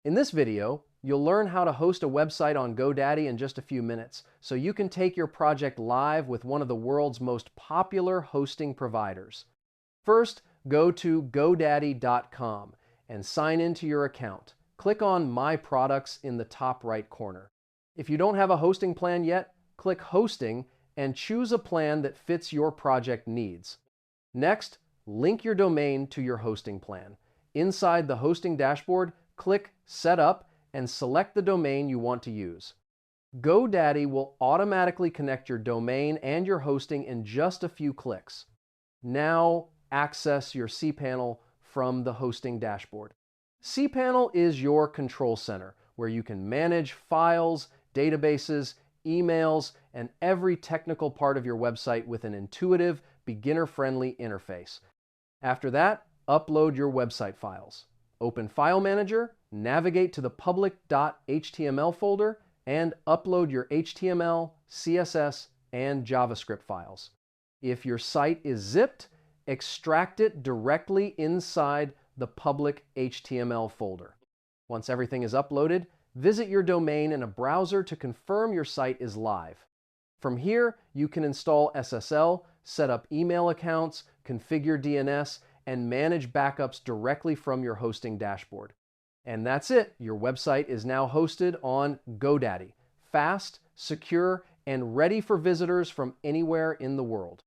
In this video, you'll learn how to host a website on GoDaddy in just a few minutes, so you can take your project live with one of the world's most popular hosting providers. First, go to godaddy.com and sign into your account. Click on My Products in the top right corner. If you don't have a hosting plan yet, click Hosting and choose a plan that fits your project needs. Next, link your domain to your hosting plan. Inside the hosting dashboard, click Set Up and select the domain you want to use. GoDaddy will automatically connect your domain and your hosting in just a few clicks. Now access your cPanel from the hosting dashboard. cPanel is your control center where you can manage files, databases, emails, and every technical part of your website with an intuitive, beginner-friendly interface. After that, upload your website files. Open File Manager, navigate to the public.html folder, and upload your HTML, CSS, and JavaScript files. If your site is zipped, extract it directly inside the public HTML folder. Once everything is uploaded, visit your domain in a browser to confirm your site is live. From here, you can install SSL, set up email accounts, configure DNS, and manage backups directly from your hosting dashboard. And that's it. Your website is now hosted on GoDaddy. Fast, secure, and ready for visitors from anywhere in the world.